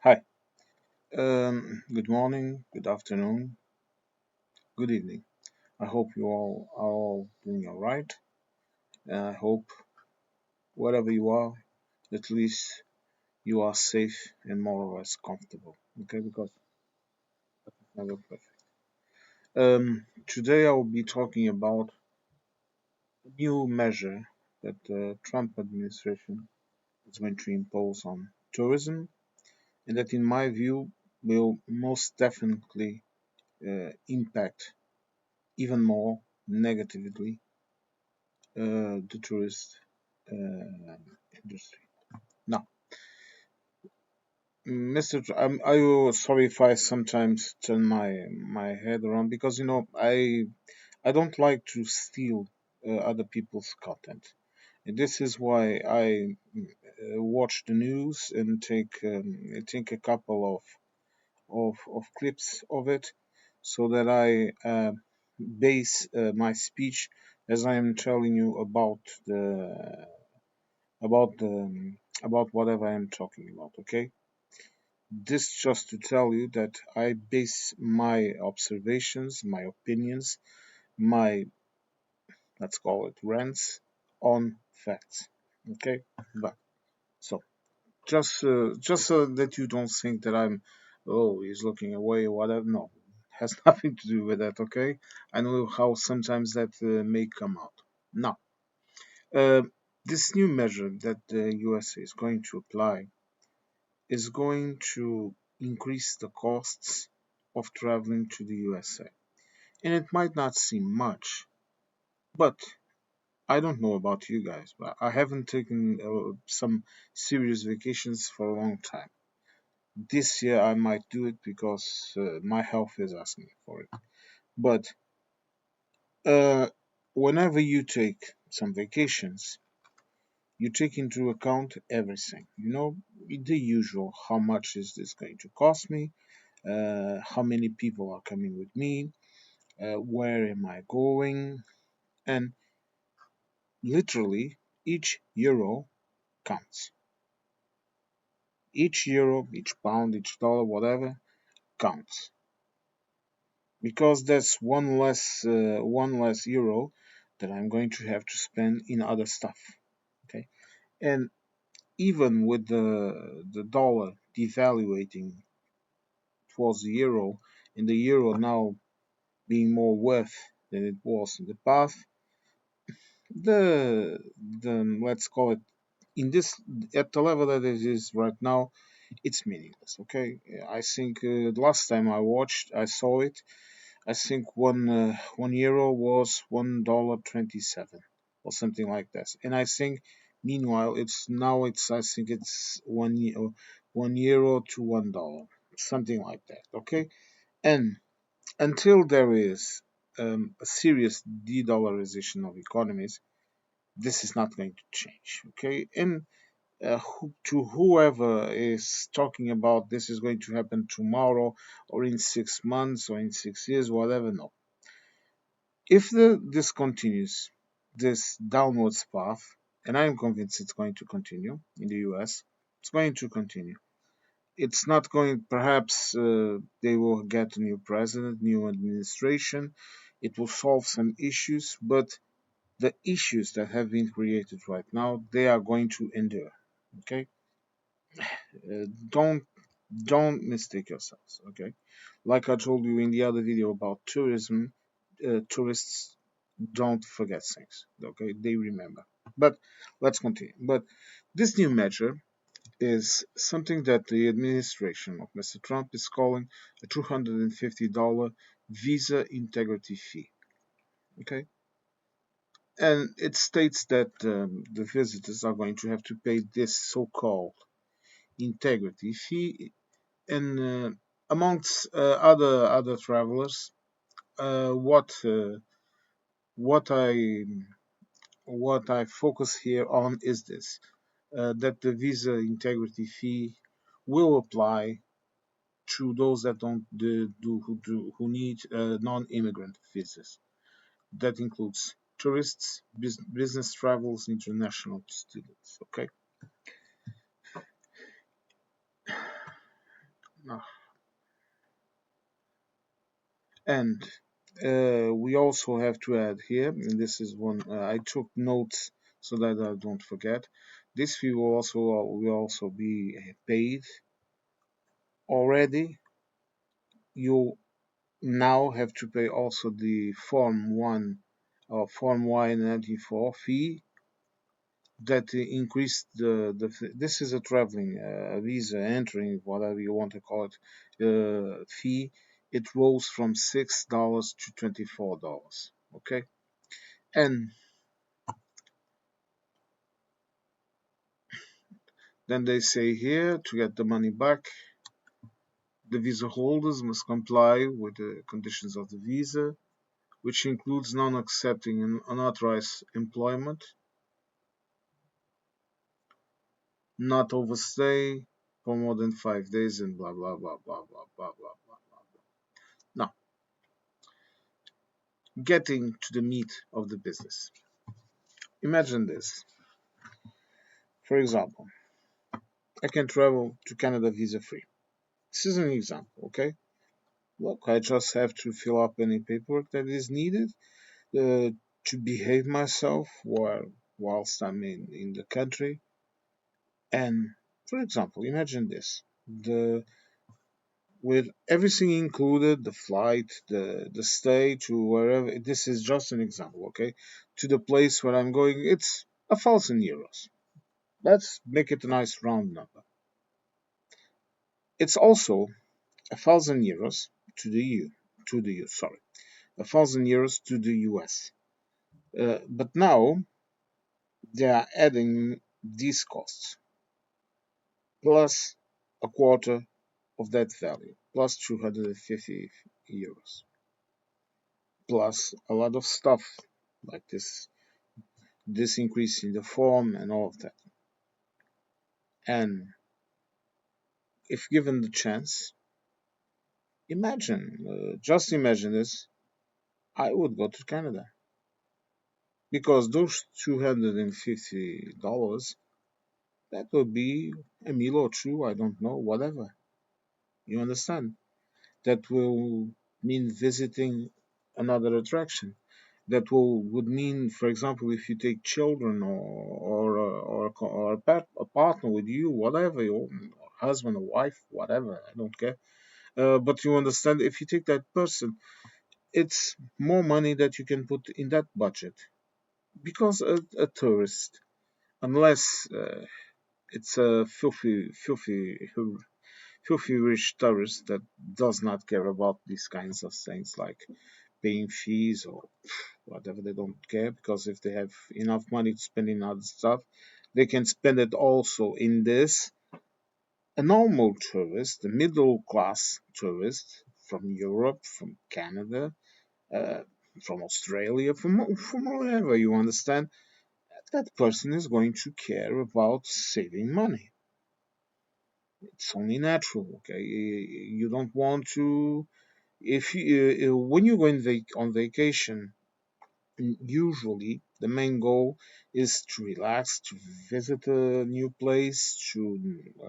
Hi. Good morning, good afternoon, good evening. I hope you all are all doing all right. And I hope wherever you are, at least you are safe and more or less comfortable. Okay, because it's never perfect. Today I will be talking about a new measure that the Trump administration is going to impose on tourism, and that, in my view, will most definitely impact even more negatively the tourist industry. Now, Mr. I will sorry if I sometimes turn my head around because I don't like to steal other people's content. And this is why I watch the news and take a couple of clips of it so that I base my speech as I am telling you about whatever I'm talking about. Okay, this just to tell you that I base my observations, my opinions, my let's call it rants on facts. Okay, but so just so that you don't think that I'm he's looking away or whatever. No, has nothing to do with that. Okay, I know how sometimes that may come out. Now, uh, this new measure that the USA is going to apply is going to increase the costs of traveling to the USA. And it might not seem much, but I don't know about you guys, but I haven't taken some serious vacations for a long time. This year I might do it because my health is asking for it. But uh, whenever you take some vacations, you take into account everything. You know, the usual. How much is this going to cost me? How many people are coming with me, where am I going, and literally each euro counts. Each euro, each pound, each dollar, whatever counts because that's one less euro that I'm going to have to spend in other stuff. Okay, and even with the dollar devaluating towards the euro, and the euro now being more worth than it was in the past, the the let's call it in this at the level that it is right now, it's meaningless. Okay, I think the last time I saw it. I think one euro was $1.27 or something like that. And I think meanwhile it's I think it's 1 euro to $1, something like that. Okay, and until there is a serious de-dollarization of economies, this is not going to change. Okay, and to whoever is talking about this is going to happen tomorrow or in 6 months or in 6 years, whatever, no. If this continues, this downwards path, and I am convinced it's going to continue in the US, it's going to continue. It's not going, perhaps they will get a new president, new administration. It will solve some issues, but the issues that have been created right now, they are going to endure. Okay? Uh, don't don't mistake yourselves. Okay? Like I told you in the other video about tourism, tourists don't forget things. Okay, they remember. But let's continue. But this new measure is something that the administration of Mr. Trump is calling a $250 visa integrity fee. Okay, and it states that the visitors are going to have to pay this so-called integrity fee, and amongst other travelers, uh, what uh, what I what I focus here on is this: that the visa integrity fee will apply to those that don't who need non-immigrant visas. That includes tourists, business travels, international students. Okay, Ah, and we also have to add here, and this is one I took notes so that I don't forget. This fee will also be paid already. You now have to pay also the Form 1 or Form Y94 fee that increased this is a traveling visa entering, whatever you want to call it, fee. It rose from $6 to $24. Okay, and then they say here to get the money back, the visa holders must comply with the conditions of the visa, which includes non-accepting unauthorized employment, not overstay for more than 5 days, and blah blah blah blah blah blah blah blah. Now, getting to the meat of the business. Imagine this. For example, I can travel to Canada visa free. This is an example, okay? Look, I just have to fill up any paperwork that is needed uh, to behave myself whilst I'm in the country. And for example, imagine this. The with everything included, the flight, the stay to wherever. This is just an example, okay? To the place where I'm going, it's 1,000 euros. Let's make it a nice round number. It's also 1,000 euros to the EU, sorry, 1,000 euros to the US. But now they are adding these costs plus a quarter of that value, plus 250 euros, plus a lot of stuff like this increase in the form and all of that. And if given the chance, just imagine this, I would go to Canada because those $250, that would be a meal or two, I don't know, whatever. You understand? That will mean visiting another attraction. That would mean, for example, if you take children or a partner with you, whatever, your husband or wife, whatever, I don't care. But you understand, if you take that person, it's more money that you can put in that budget because a tourist, unless it's a filthy rich tourist that does not care about these kinds of things like paying fees or whatever. They don't care because if they have enough money to spend in other stuff, they can spend it also in this. A normal tourist, the middle class tourist from Europe, from Canada, uh, from Australia, from wherever, you understand, that person is going to care about saving money. It's only natural, okay? You don't want to. If you when you go on vacation, usually the main goal is to relax, to visit a new place, to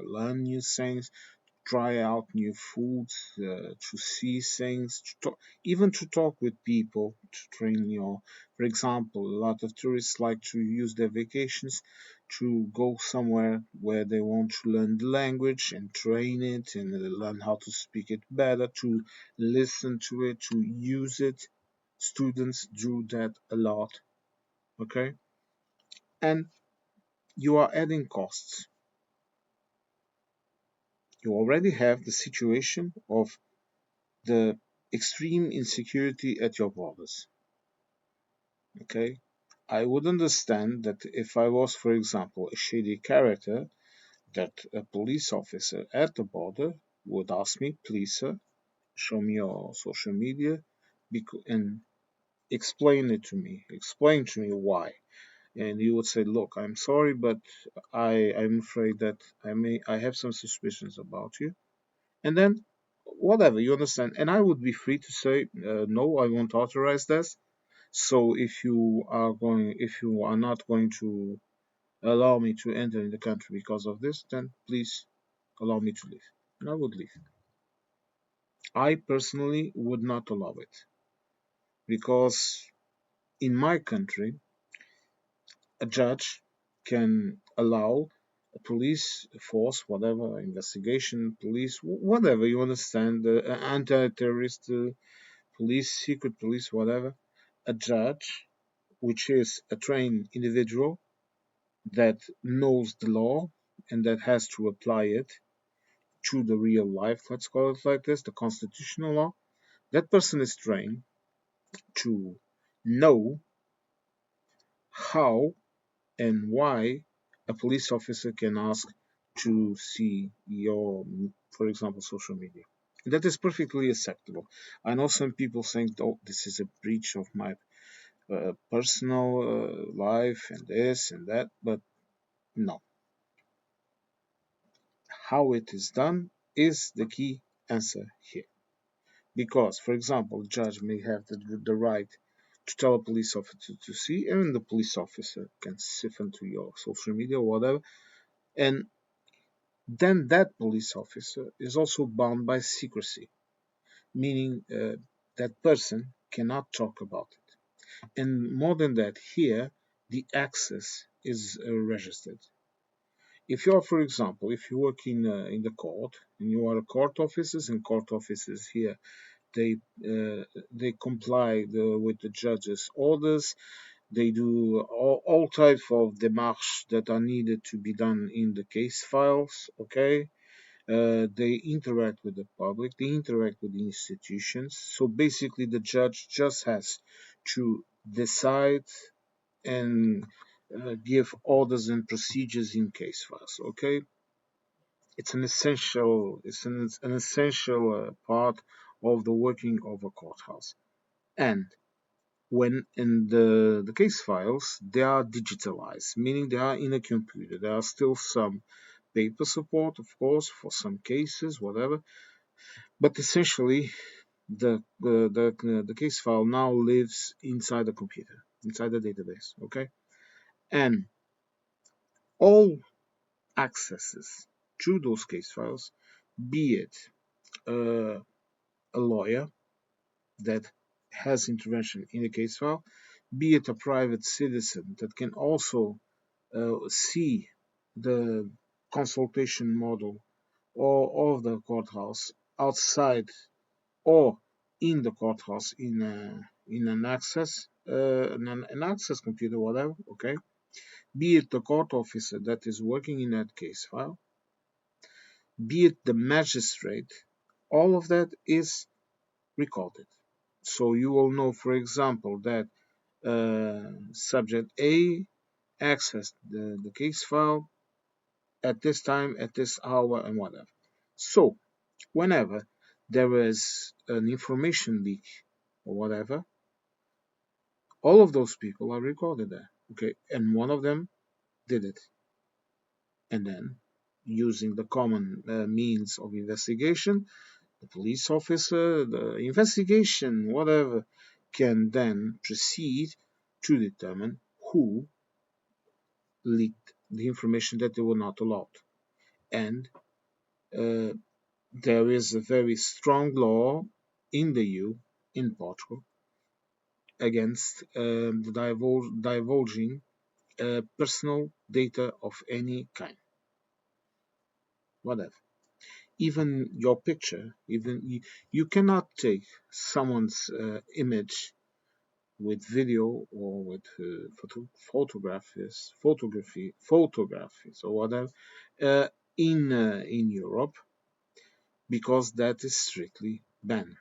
learn new things, try out new foods, to see things, even to talk with people, to train your. For example, a lot of tourists like to use their vacations to go somewhere where they want to learn the language and train it and learn how to speak it better, to listen to it, to use it. Students do that a lot, okay? And you are adding costs. You already have the situation of the extreme insecurity at your borders. Okay? I would understand that if I was, for example, a shady character, that a police officer at the border would ask me, please, sir, show me your social media and explain it to me. Explain to me why. And you would say, look, I'm sorry, but I'm afraid that I have some suspicions about you. And then whatever, you understand. And I would be free to say, no, I won't authorize this. So if you are not going to allow me to enter in the country because of this, then please allow me to leave. And I would leave. I personally would not allow it because in my country, a judge can allow a police force, whatever, investigation, police, whatever you understand, anti-terrorist police, secret police, whatever, a judge, which is a trained individual that knows the law and that has to apply it to the real life, let's call it like this, the constitutional law, that person is trained to know how and why a police officer can ask to see your, for example, social media. That is perfectly acceptable. I know some people think, oh, this is a breach of my personal life and this and that, but no. How it is done is the key answer here. Because, for example, a judge may have the right to tell a police officer to see, and the police officer can sift into your social media or whatever, and then that police officer is also bound by secrecy, meaning that person cannot talk about it. And more than that, here the access is registered. If you are, for example, if you work in the court and you are a court officers, and court officers here they they comply with the judge's orders. They do all types of démarches that are needed to be done in the case files. Okay, they interact with the public. They interact with the institutions. So basically, the judge just has to decide and give orders and procedures in case files. Okay, it's an essential part of the working of a courthouse. And when in the case files, they are digitalized, meaning they are in a computer. There are still some paper support, of course, for some cases, whatever. But essentially, the case file now lives inside the computer, inside the database. Okay, and all accesses to those case files, be it uh, a lawyer that has intervention in a case file, be it a private citizen that can also see the consultation model or of the courthouse outside or in the courthouse in an access an access computer, whatever. Okay, be it the court officer that is working in that case file, be it the magistrate, all of that is recorded. So you will know, for example, that subject A accessed the case file at this time, at this hour, and whatever. So, whenever there is an information leak or whatever, all of those people are recorded there. Okay, and one of them did it. And then, using the common means of investigation, the police officer, the investigation, whatever, can then proceed to determine who leaked the information that they were not allowed. And uh, there is a very strong law in the EU, in Portugal, against the divulging personal data of any kind, whatever. Even your picture, even you cannot take someone's image with video or with photographs or whatever uh, in Europe because that is strictly banned.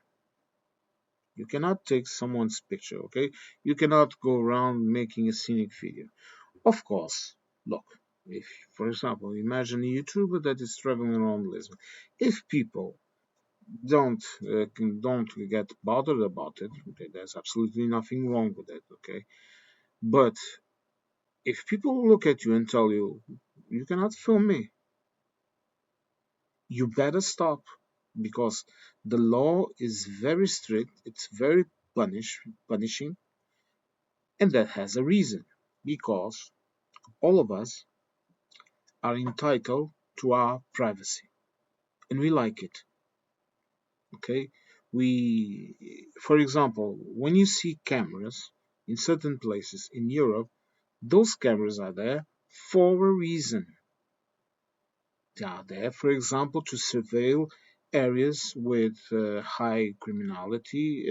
You cannot take someone's picture, okay? You cannot go around making a scenic video. Of course, look, if, for example, imagine a YouTuber that is traveling around Lisbon. If people don't get bothered about it, okay, there's absolutely nothing wrong with it, okay? But if people look at you and tell you, you cannot film me, you better stop because the law is very strict, it's very punishing, and that has a reason because all of us are entitled to our privacy and we like it. Okay, For example, when you see cameras in certain places in Europe, those cameras are there for a reason. They are there, for example, to surveil areas with high criminality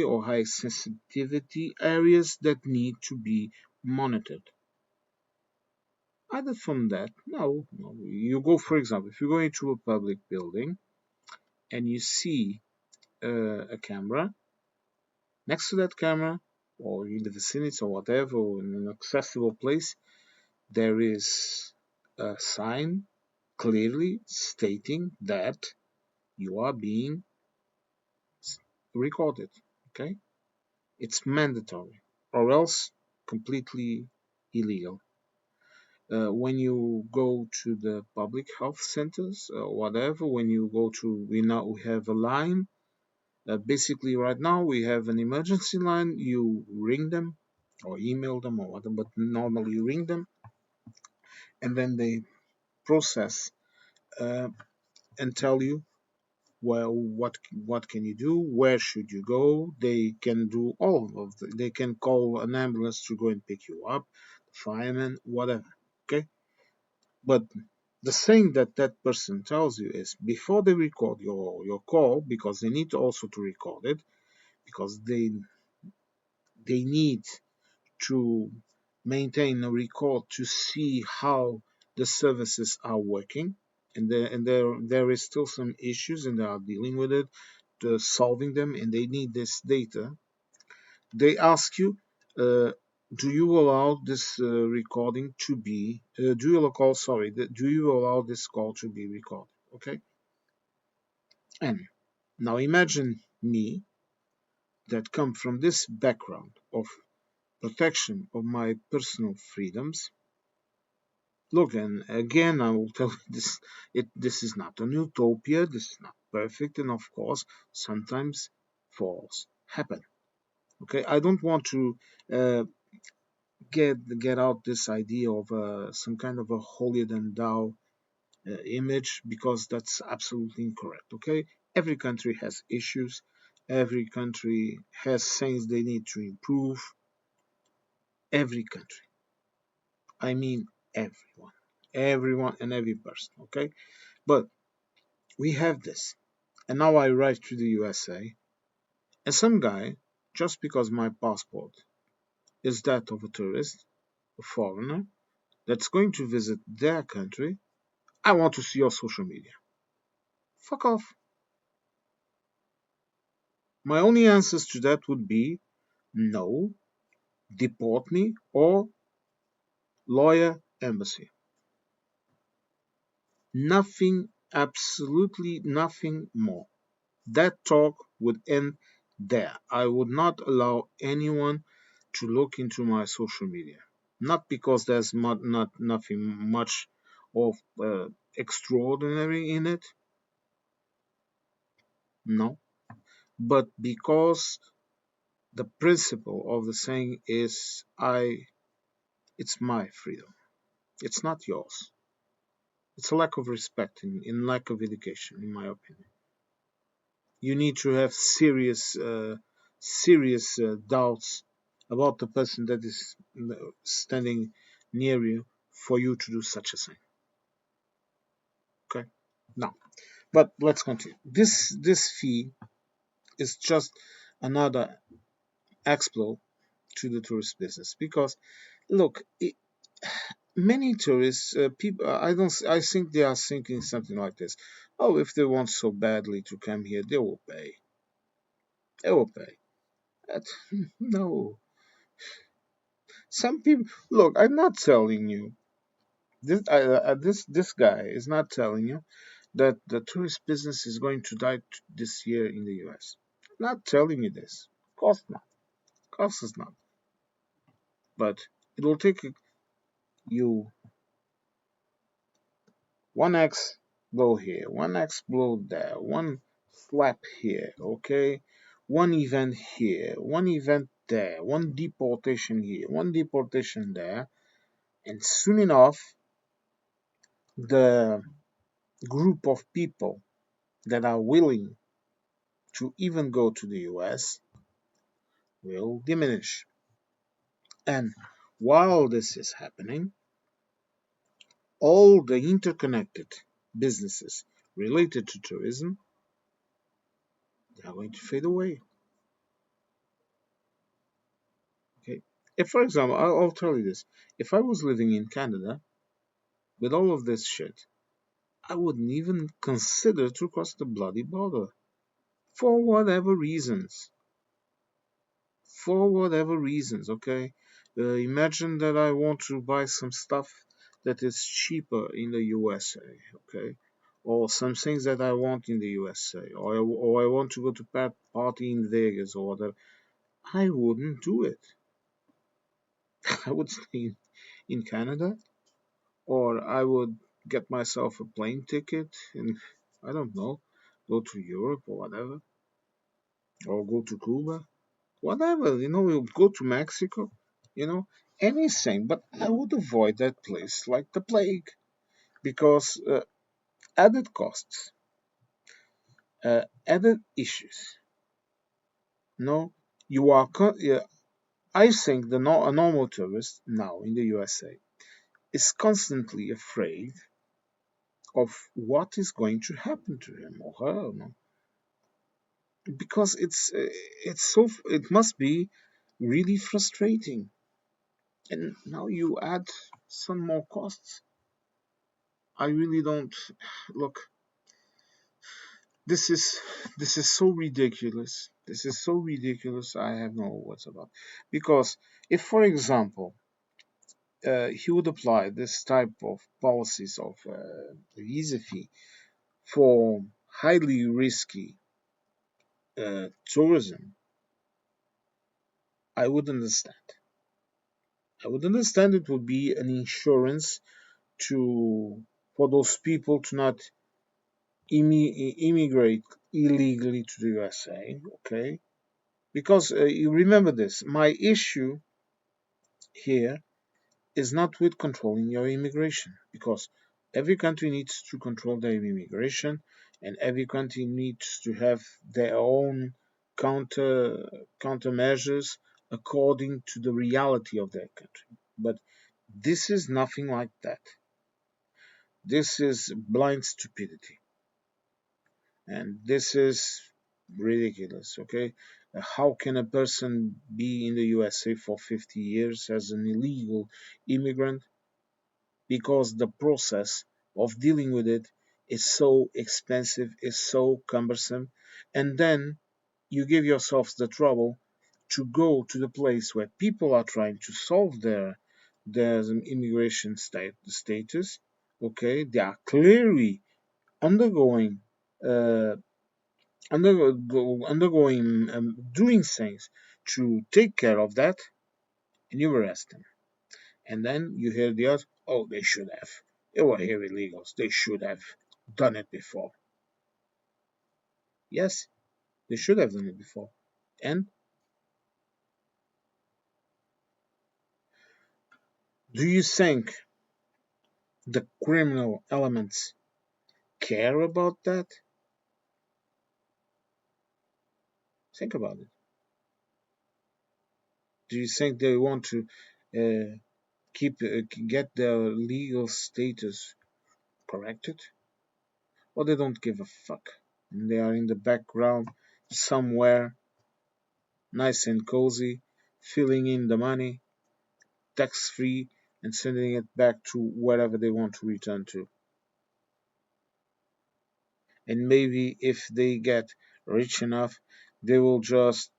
or high sensitivity areas that need to be monitored. Other from that, no, no. You go, for example, if you go into a public building and you see a camera, next to that camera, or in the vicinity or whatever, or in an accessible place, there is a sign clearly stating that you are being recorded. Okay? It's mandatory, or else completely illegal. When you go to the public health centers or whatever, when you go to, we have a line. Basically, right now we have an emergency line. You ring them or email them or whatever, but normally you ring them, and then they process uh, and tell you, well, what can you do? Where should you go? They can do all of the, they can call an ambulance to go and pick you up, fireman, whatever. Okay, but the thing that that person tells you is before they record your call, because they need also to record it, because they need to maintain a record to see how the services are working, and there is still some issues, and they are dealing with it, solving them, and they need this data. They ask you, do you allow this recording to be? Do you allow, sorry, do you allow this call to be recorded? Okay, and now imagine me that come from this background of protection of my personal freedoms. Look, and again, I will tell you this: this is not an utopia. This is not perfect, and of course, sometimes falls happen. Okay, I don't want to uh, get out this idea of some kind of a holier than thou image, because that's absolutely incorrect. Okay, every country has issues. Every country has things they need to improve. Every country. I mean everyone. Everyone and every person. Okay, but we have this. And now I arrived to the USA, and some guy, just because my passport is that of a tourist, a foreigner, that's going to visit their country, I want to see your social media. Fuck off. My only answers to that would be no, deport me, or lawyer, embassy. Nothing, absolutely nothing more. That talk would end there. I would not allow anyone to look into my social media. Not because there's not nothing much of extraordinary in it, no, but because the principle of the saying is it's my freedom. It's not yours. It's a lack of respect in lack of education, in my opinion. You need to have serious doubts about the person that is standing near you for you to do such a thing. Okay. Now, but let's continue. This fee is just another exploit to the tourist business, because look, many tourists people, I think they are thinking something like this: oh, if they want so badly to come here, they will pay. They will pay. That, no, some people, look, I'm not telling you this guy is not telling you that the tourist business is going to die this year in the US. Not telling you this. Of course not. Of course it's not. But it will take you one X blow here, one X blow there, one slap here, okay? One event here, one event there, one deportation here, one deportation there, and soon enough, the group of people that are willing to even go to the US will diminish. And while this is happening, all the interconnected businesses related to tourism they are going to fade away. Okay. If, for example, I'll tell you this: if I was living in Canada with all of this shit, I wouldn't even consider to cross the bloody border for whatever reasons. For whatever reasons, okay? Imagine that I want to buy some stuff that is cheaper in the USA, okay? Or some things that I want in the USA, or I want to go to party in Vegas or whatever. I wouldn't do it. I would stay in Canada, or I would get myself a plane ticket and I don't know, go to Europe or whatever, or go to Cuba, whatever, we'll go to Mexico, you know, anything. But I would avoid that place like the plague because added costs, added issues. No, you are. I think a normal tourist now in the USA is constantly afraid of what is going to happen to him or her, no? Because it must be really frustrating. And now you add some more costs. I really don't look. This is this is so ridiculous. This is so ridiculous. I have no words about. Because if, for example, he would apply this type of policies of visa fee for highly risky tourism, I would understand. I would understand it would be an insurance to for those people to not immigrate illegally to the USA. Okay, because you remember this. My issue here is not with controlling your immigration, because every country needs to control their immigration, and every country needs to have their own countermeasures according to the reality of their country. But this is nothing like that. This is blind stupidity, and this is ridiculous. Okay, how can a person be in the USA for 50 years as an illegal immigrant because the process of dealing with it is so expensive, is so cumbersome, and then you give yourselves the trouble to go to the place where people are trying to solve their immigration status. Okay, they are clearly undergoing uh, undergoing doing things to take care of that, and you arrest them. And then you hear the odds, oh, they should have. They were here illegals. They should have done it before. Yes, they should have done it before. And do you think the criminal elements care about that? Think about it. Do you think they want to uh, get their legal status corrected? Or they don't give a fuck? And they are in the background somewhere, nice and cozy, filling in the money, tax free, and sending it back to wherever they want to return to. And maybe if they get rich enough, they will just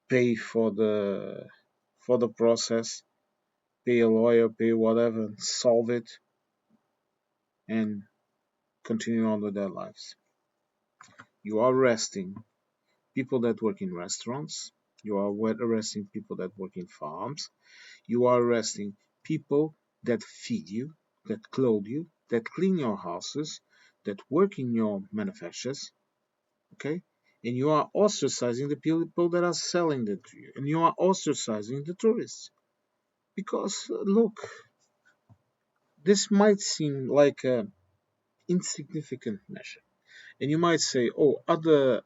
pay for the process, pay a lawyer, pay whatever, solve it, and continue on with their lives. You are arresting people that work in restaurants. You are arresting people that work in farms. You are arresting people that feed you, that clothe you, that clean your houses, that work in your manufacturers, okay? And you are ostracizing the people that are selling that to you. And you are ostracizing the tourists. Because, look, this might seem like an insignificant measure. And you might say, oh, other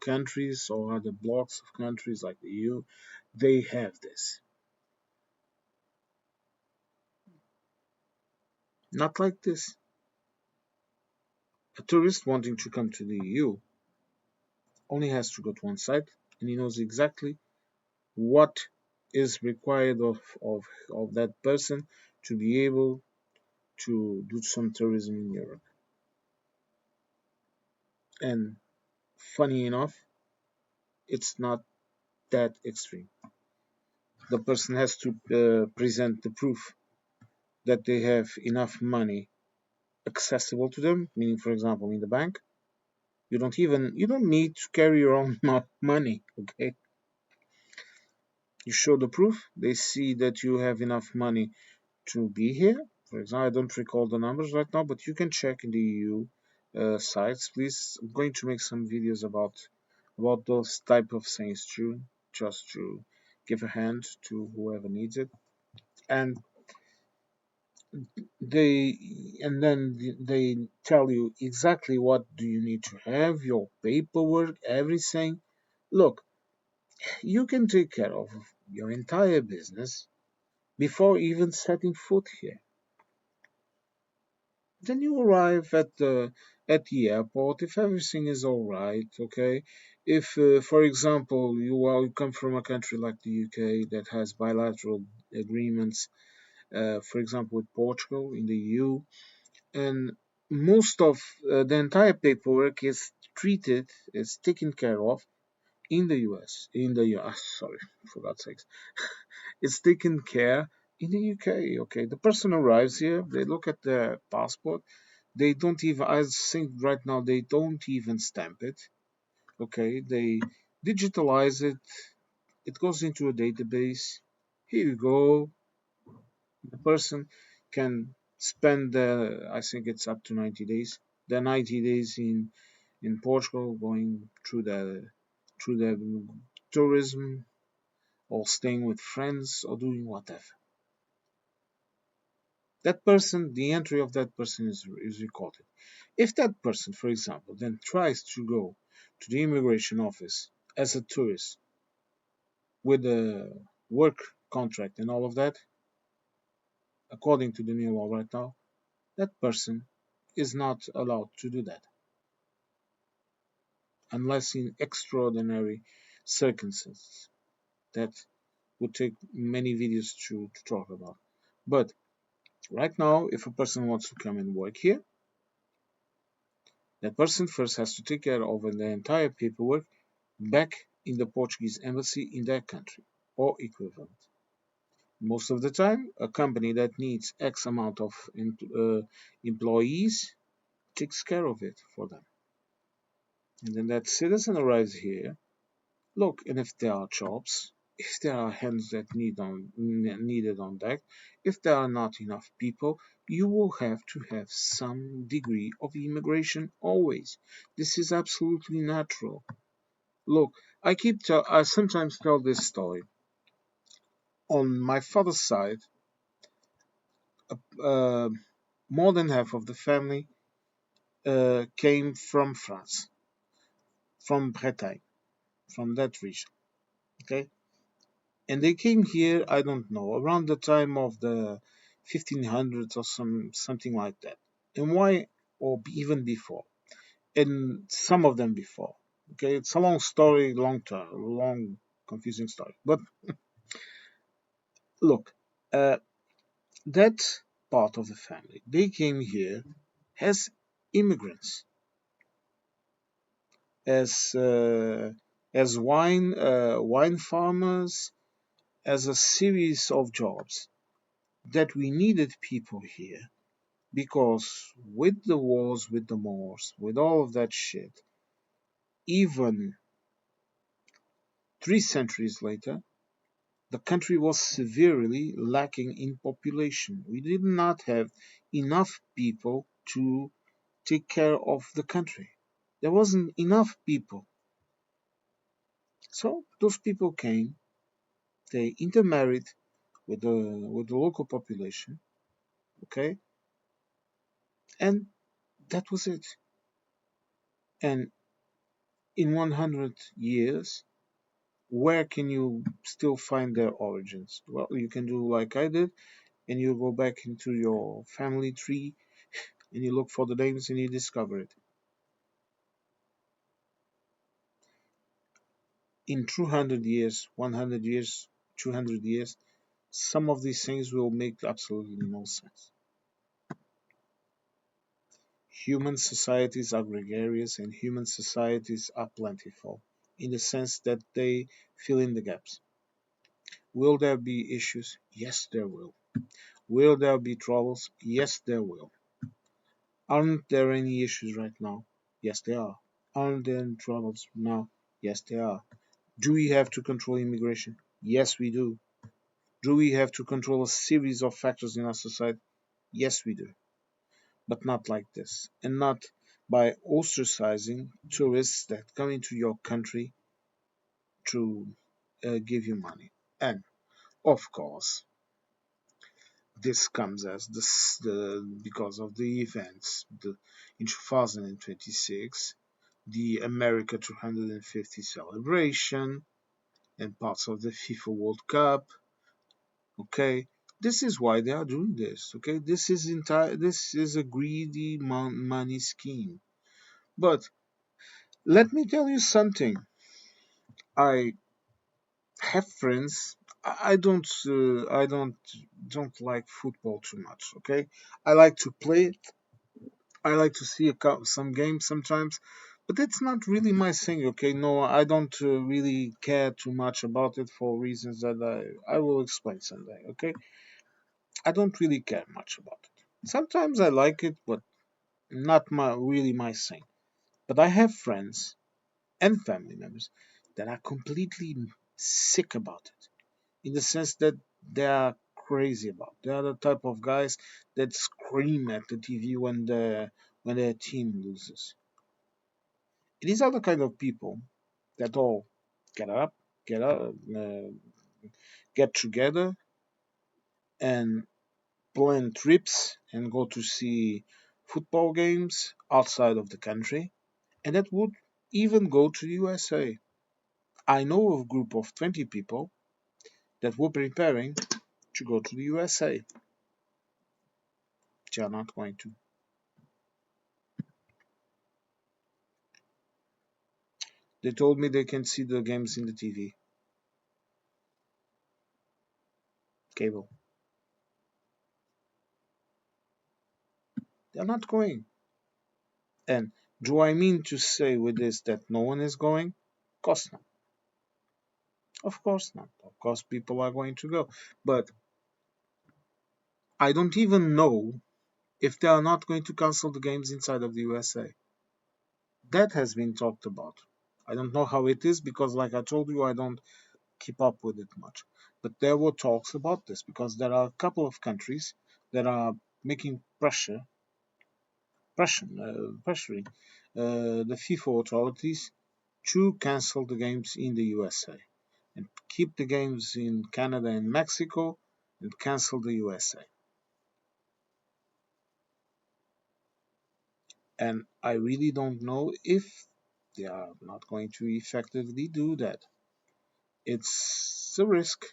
countries or other blocks of countries like the EU, they have this. Not like this. A tourist wanting to come to the EU only has to go to one site, and he knows exactly what is required of that person to be able to do some tourism in Europe. And funny enough, it's not that extreme. The person has to present the proof that they have enough money accessible to them, meaning, for example, in the bank. You don't need to carry your own money. Okay, you show the proof. They see that you have enough money to be here. For example, I don't recall the numbers right now, but you can check in the EU sites. Please, I'm going to make some videos about those type of things too, just to give a hand to whoever needs it. And they and then they tell you exactly what do you need to have, your paperwork, everything. Look, you can take care of your entire business before even setting foot here. Then you arrive at the airport if everything is all right, okay? If, for example, you come from a country like the UK that has bilateral agreements, for example, with Portugal in the EU, and most of the entire paperwork is taken care of in the US, in the US, sorry, for God's sakes, it's taken care in the UK. Okay, the person arrives here, they look at their passport, they don't even, I think right now, they don't even stamp it. Okay, they digitalize it, it goes into a database. Here you go. The person can spend, I think it's up to 90 days, the 90 days in Portugal, going through the tourism or staying with friends or doing whatever. That person, the entry of that person is recorded. If that person, for example, then tries to go to the immigration office as a tourist with a work contract and all of that, according to the new law right now, that person is not allowed to do that unless in extraordinary circumstances. That would take many videos to talk about. But right now, if a person wants to come and work here, that person first has to take care of the entire paperwork back in the Portuguese embassy in that country or equivalent. Most of the time, a company that needs X amount of employees takes care of it for them. And then that citizen arrives here. Look, and if there are jobs, if there are hands that needed on deck, if there are not enough people, you will have to have some degree of immigration always. This is absolutely natural. Look, I sometimes tell this story. On my father's side, uh, more than half of the family came from France, from Bretagne, from that region. Okay, and they came here. I don't know, around the time of the 1500s or something like that. And why? Or even before, and some of them before. Okay, it's a long story, long confusing story. But look, uh, that part of the family, they came here as immigrants, as wine farmers, as a series of jobs that we needed people here because with the wars, with the Moors, with all of that shit, even 3 centuries later, the country was severely lacking in population. We did not have enough people to take care of the country. There wasn't enough people. So those people came, they intermarried with the local population, okay? And that was it. And in 100 years, where can you still find their origins? Well, you can do like I did, and you go back into your family tree and you look for the names and you discover it. In 200 years, 100 years, 200 years, some of these things will make absolutely no sense. Human societies are gregarious and human societies are plentiful in the sense that they fill in the gaps. Will there be issues? Yes, there will. Will there be troubles? Yes, there will. Aren't there any issues right now? Yes, there are. Aren't there any troubles now? Yes, there are. Do we have to control immigration? Yes, we do. Do we have to control a series of factors in our society? Yes, we do. But not like this. And not by ostracizing tourists that come into your country to give you money. And of course, this comes as because of the events in 2026, the America 250 celebration, and parts of the FIFA World Cup. Okay, this is why they are doing this. Okay, this is entire. This is a greedy money scheme. But let me tell you something. I have friends. I don't like football too much. Okay, I like to play it. I like to see some games sometimes, but it's not really my thing. Okay, no, I don't really care too much about it for reasons that I will explain someday. Okay, I don't really care much about it. Sometimes I like it, but not really my thing. But I have friends and family members that are completely sick about it, in the sense that they are crazy about. They are the type of guys that scream at the TV when their team loses. These are the kind of people that all get up, get up, get together, and plan trips and go to see football games outside of the country, and that would even go to the USA. I know of a group of 20 people that were preparing to go to the USA. They are not going to. They told me they can see the games in the TV, cable. They're not going. And do I mean to say with this that no one is going? Of course not. Of course not. Of course, people are going to go. But I don't even know if they are not going to cancel the games inside of the USA. That has been talked about. I don't know how it is because, like I told you, I don't keep up with it much. But there were talks about this because there are a couple of countries that are making pressuring the FIFA authorities to cancel the games in the USA and keep the games in Canada and Mexico and cancel the USA. And I really don't know if they are not going to effectively do that. It's a risk.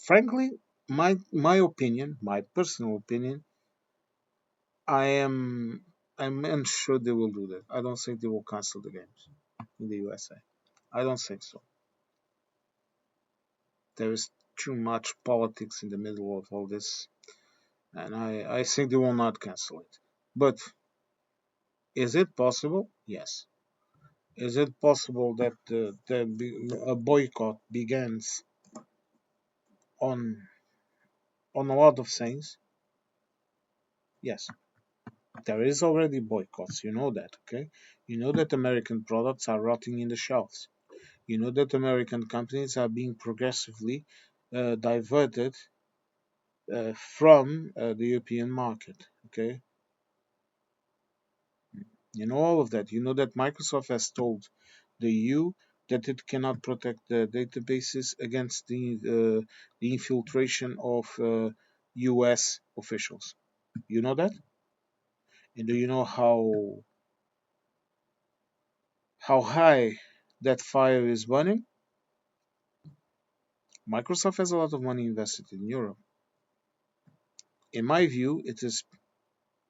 Frankly, my opinion, my personal opinion, I am I'm unsure they will do that. I don't think they will cancel the games in the USA. I don't think so. There is too much politics in the middle of all this, and I think they will not cancel it. But is it possible? Yes. Is it possible that a boycott begins on a lot of things? Yes. There is already boycotts. You know that, okay? You know that American products are rotting in the shelves. You know that American companies are being progressively diverted from the European market. Okay, you know all of that. You know that Microsoft has told the EU that it cannot protect the databases against the infiltration of US officials. You know that? And do you know how? how high that fire is burning, Microsoft has a lot of money invested in Europe. In my view, it is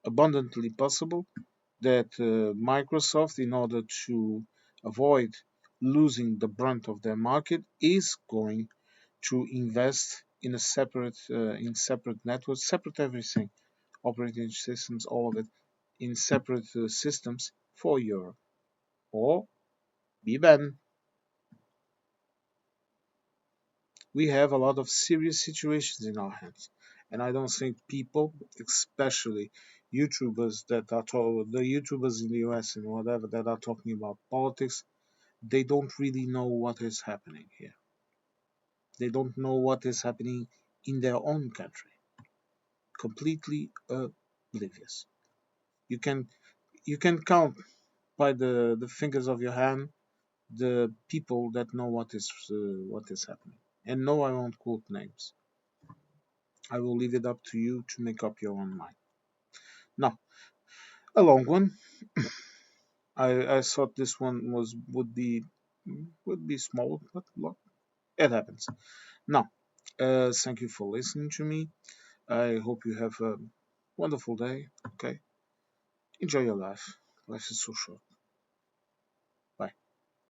abundantly possible that Microsoft, in order to avoid losing the brunt of their market, is going to invest in a separate networks, separate everything, operating systems, all of it, in separate systems for Europe. Or, be Ben, we have a lot of serious situations in our hands. And I don't think people, especially YouTubers the YouTubers in the US and whatever that are talking about politics, they don't really know what is happening here. They don't know what is happening in their own country. Completely oblivious. You can you can count by the fingers of your hand the people that know what is happening. And no, I won't quote names. I will leave it up to you to make up your own mind. Now, a long one. I thought this one would be small, but look, it happens. Now, thank you for listening to me. I hope you have a wonderful day. Okay, enjoy your life. Life is so short.